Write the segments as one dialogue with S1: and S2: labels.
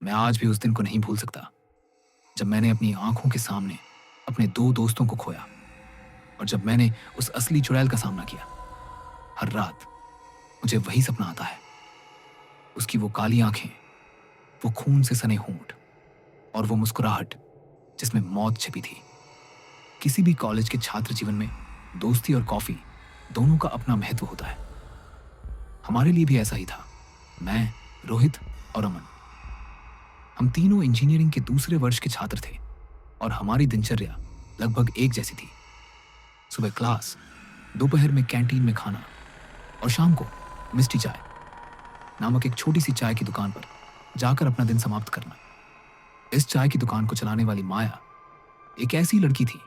S1: मैं आज भी उस दिन को नहीं भूल सकता जब मैंने अपनी आंखों के सामने अपने दो दोस्तों को खोया और जब मैंने उस असली चुड़ैल का सामना किया। हर रात मुझे वही सपना आता है, उसकी वो काली आंखें, वो खून से सने होंठ और वो मुस्कुराहट जिसमें मौत छिपी थी। किसी भी कॉलेज के छात्र जीवन में दोस्ती और कॉफी दोनों का अपना महत्व होता है। हमारे लिए भी ऐसा ही था। मैं, रोहित और अमन, हम तीनों इंजीनियरिंग के दूसरे वर्ष के छात्र थे और हमारी दिनचर्या लगभग एक जैसी थी। सुबह क्लास, दोपहर में कैंटीन में खाना और शाम को मिस्टी चाय नामक एक छोटी सी चाय की दुकान पर जाकर अपना दिन समाप्त करना। इस चाय की दुकान को चलाने वाली माया एक ऐसी लड़की थी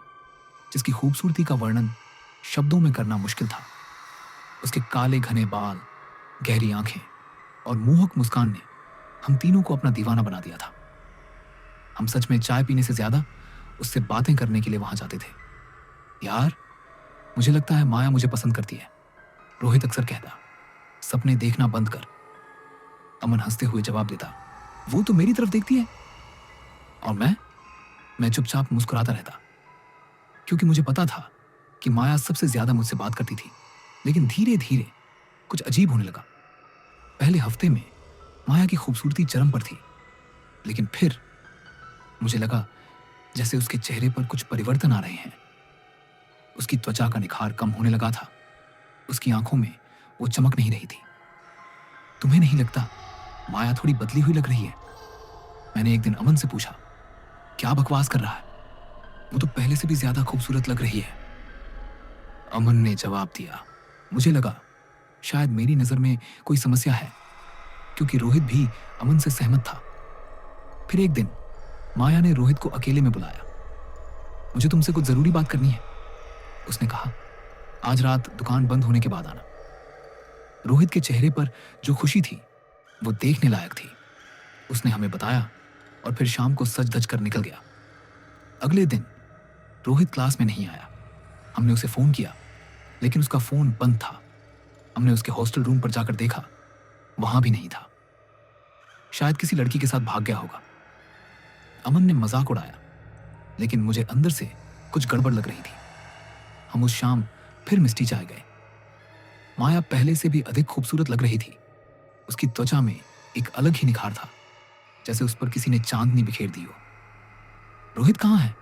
S1: जिसकी खूबसूरती का वर्णन शब्दों में करना मुश्किल था। उसके काले घने बाल, गहरी आंखें और मोहक मुस्कान ने हम तीनों को अपना दीवाना बना दिया था। हम सच में चाय पीने से ज्यादा उससे बातें करने के लिए वहां जाते थे। यार, मुझे लगता है माया मुझे पसंद करती है, रोहित अक्सर कहता। सपने देखना बंद कर। अमन हंसते हुए जवाब देता, वो तो मेरी तरफ देखती है। और मैं चुपचाप मुस्कुराता रहता, क्योंकि मुझे पता था कि माया सबसे ज्यादा मुझसे बात करती थी। लेकिन धीरे धीरे कुछ अजीब होने लगा। पहले हफ्ते में माया की खूबसूरती चरम पर थी, लेकिन फिर मुझे लगा जैसे उसके चेहरे पर कुछ परिवर्तन आ रहे हैं। उसकी त्वचा का निखार कम होने लगा था, उसकी आंखों में वो चमक नहीं रही थी। तुम्हें नहीं लगता माया थोड़ी बदली हुई लग रही है? मैंने एक दिन अमन से पूछा। क्या बकवास कर रहा है, वो तो पहले से भी ज्यादा खूबसूरत लग रही है। अमन ने जवाब दिया, मुझे लगा शायद मेरी नजर में कोई समस्या है, क्योंकि रोहित भी अमन से सहमत था। फिर एक दिन माया ने रोहित को अकेले में बुलाया। मुझे तुमसे कुछ जरूरी बात करनी है, उसने कहा। आज रात दुकान बंद होने के बाद आना। रोहित के चेहरे पर जो खुशी थी वो देखने लायक थी। उसने हमें बताया और फिर शाम को सज धज कर निकल गया। अगले दिन रोहित क्लास में नहीं आया। हमने उसे फोन किया, लेकिन उसका फोन बंद था। हमने उसके हॉस्टल रूम पर जाकर देखा, वहां भी नहीं था। शायद किसी लड़की के साथ भाग गया होगा। अमन ने मजाक उड़ाया, लेकिन मुझे अंदर से कुछ गड़बड़ लग रही थी। हम उस शाम फिर मिस्टी चाय गए। माया पहले से भी अधिक खूबसूरत लग रही थी। उसकी त्वचा में एक अलग ही निखार था, जैसे उस पर किसी ने चांदनी बिखेर दी हो। रोहित कहाँ है?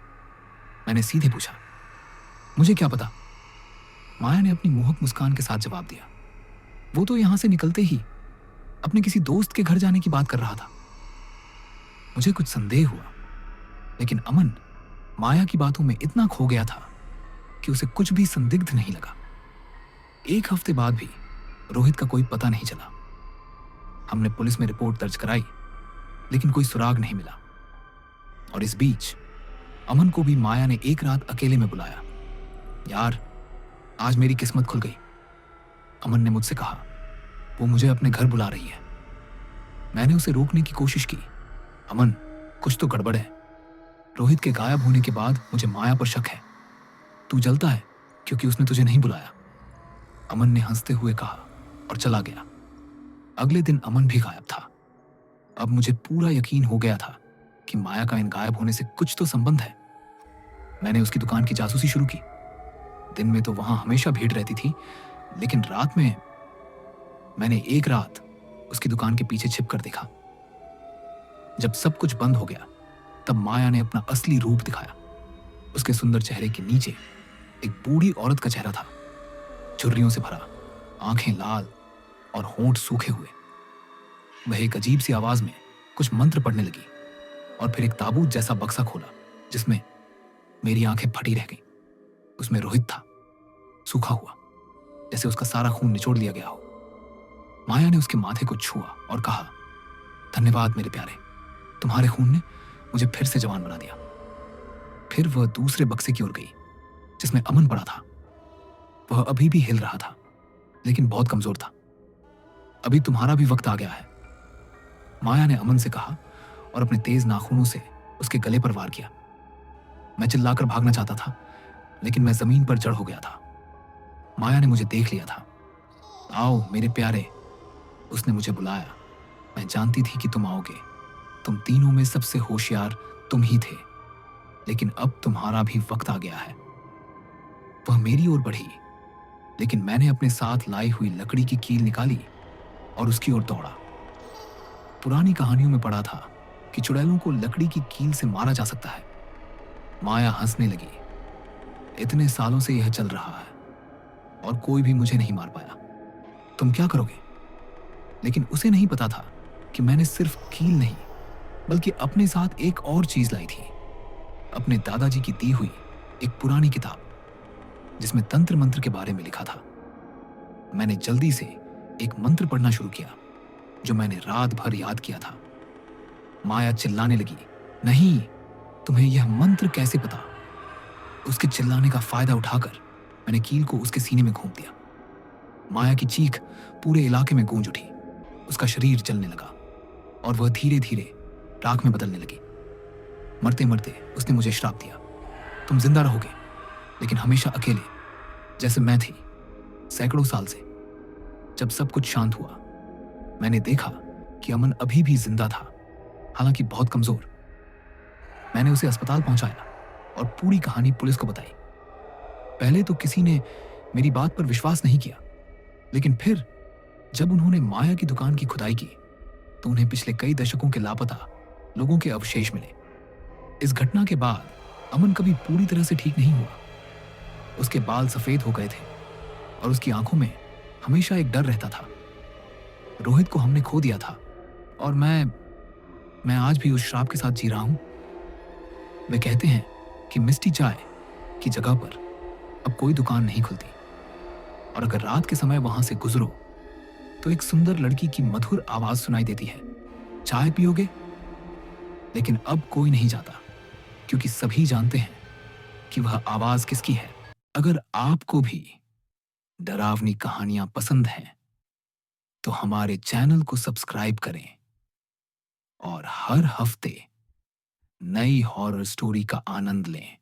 S1: मैंने सीधे पूछा। मुझे क्या पता, माया ने अपनी मोहक मुस्कान के साथ जवाब दिया। वो तो यहां से निकलते ही अपने किसी दोस्त के घर जाने की बात कर रहा था। मुझे कुछ संदेह हुआ, लेकिन अमन माया की बातों में इतना खो गया था कि उसे कुछ भी संदिग्ध नहीं लगा। एक हफ्ते बाद भी रोहित का कोई पता नहीं चला। हमने पुलिस में रिपोर्ट दर्ज कराई, लेकिन कोई सुराग नहीं मिला। और इस बीच अमन को भी माया ने एक रात अकेले में बुलाया। यार, आज मेरी किस्मत खुल गई, अमन ने मुझसे कहा। वो मुझे अपने घर बुला रही है। मैंने उसे रोकने की कोशिश की। अमन, कुछ तो गड़बड़ है। रोहित के गायब होने के बाद मुझे माया पर शक है। तू जलता है क्योंकि उसने तुझे नहीं बुलाया, अमन ने हंसते हुए कहा और चला गया। अगले दिन अमन भी गायब था। अब मुझे पूरा यकीन हो गया था कि माया का इन गायब होने से कुछ तो संबंध है। मैंने उसकी दुकान की जासूसी शुरू की। दिन में तो वहां हमेशा भीड़ रहती थी, लेकिन रात में मैंने एक रात उसकी दुकान के पीछे छिप कर देखा। जब सब कुछ बंद हो गया, तब माया ने अपना असली रूप दिखाया। उसके सुंदर चेहरे के नीचे एक बूढ़ी औरत का चेहरा था, झुर्रियों से भरा, आंखें लाल और होंठ सूखे हुए। वह एक अजीब सी आवाज में कुछ मंत्र पढ़ने लगी और फिर एक ताबूत जैसा बक्सा खोला, जिसमें मेरी आंखें फटी रह गईं। उसमें रोहित था, सूखा हुआ, जैसे उसका सारा खून निचोड़ लिया गया हो। माया ने उसके माथे को छुआ और कहा, धन्यवाद मेरे प्यारे, तुम्हारे खून ने मुझे फिर से जवान बना दिया। फिर वह दूसरे बक्से की ओर गई, जिसमें अमन पड़ा था। वह अभी भी हिल रहा था, लेकिन बहुत कमजोर था। अभी तुम्हारा भी वक्त आ गया है, माया ने अमन से कहा और अपने तेज नाखूनों से उसके गले पर वार किया। मैं चिल्लाकर भागना चाहता था, लेकिन मैं जमीन पर जड़ हो गया था। माया ने मुझे देख लिया था। आओ मेरे प्यारे, उसने मुझे बुलाया। मैं जानती थी कि तुम आओगे, तुम तीनों में सबसे होशियार तुम ही थे, लेकिन अब तुम्हारा भी वक्त आ गया है। वह मेरी ओर बढ़ी, लेकिन मैंने अपने साथ लाई हुई लकड़ी की कील निकाली और उसकी ओर दौड़ा। पुरानी कहानियों में पढ़ा था कि चुड़ैलों को लकड़ी की कील से मारा जा सकता है। माया हंसने लगी। इतने सालों से यह चल रहा है और कोई भी मुझे नहीं मार पाया। तुम क्या करोगे? लेकिन उसे नहीं पता था कि मैंने सिर्फ कील नहीं, बल्कि अपने साथ एक और चीज लाई थी। अपने दादाजी की दी हुई एक पुरानी किताब, जिसमें तंत्र मंत्र के बारे में लिखा था। मैंने जल्दी से एक मंत्र पढ़ना शुरू किया, जो मैंने रात भर याद किया था। माया चिल्लाने लगी, नहीं, तुम्हें यह मंत्र कैसे पता? उसके चिल्लाने का फायदा उठाकर मैंने कील को उसके सीने में घोंप दिया। माया की चीख पूरे इलाके में गूंज उठी। उसका शरीर जलने लगा और वह धीरे धीरे राख में बदलने लगी। मरते मरते उसने मुझे श्राप दिया, तुम जिंदा रहोगे, लेकिन हमेशा अकेले, जैसे मैं थी सैकड़ों साल से। जब सब कुछ शांत हुआ, मैंने देखा कि अमन अभी भी जिंदा था, हालांकि बहुत कमजोर। मैंने उसे अस्पताल पहुंचाया और पूरी कहानी पुलिस को बताई। पहले तो किसी ने मेरी बात पर विश्वास नहीं किया, लेकिन फिर जब उन्होंने माया की दुकान की खुदाई की, तो उन्हें पिछले कई दशकों के लापता लोगों के अवशेष मिले। इस घटना के बाद अमन कभी पूरी तरह से ठीक नहीं हुआ। उसके बाल सफेद हो गए थे और उसकी आंखों में हमेशा एक डर रहता था। रोहित को हमने खो दिया था और मैं आज भी उस श्राप के साथ जी रहा हूं। वे कहते हैं कि मिष्टी चाय की जगह पर अब कोई दुकान नहीं खुलती, और अगर रात के समय वहां से गुजरो तो एक सुंदर लड़की की मधुर आवाज सुनाई देती है, चाय पियोगे? लेकिन अब कोई नहीं जाता, क्योंकि सभी जानते हैं कि वह आवाज किसकी है। अगर आपको भी डरावनी कहानियां पसंद हैं, तो हमारे चैनल को सब्सक्राइब करें और हर हफ्ते नई हॉरर स्टोरी का आनंद लें।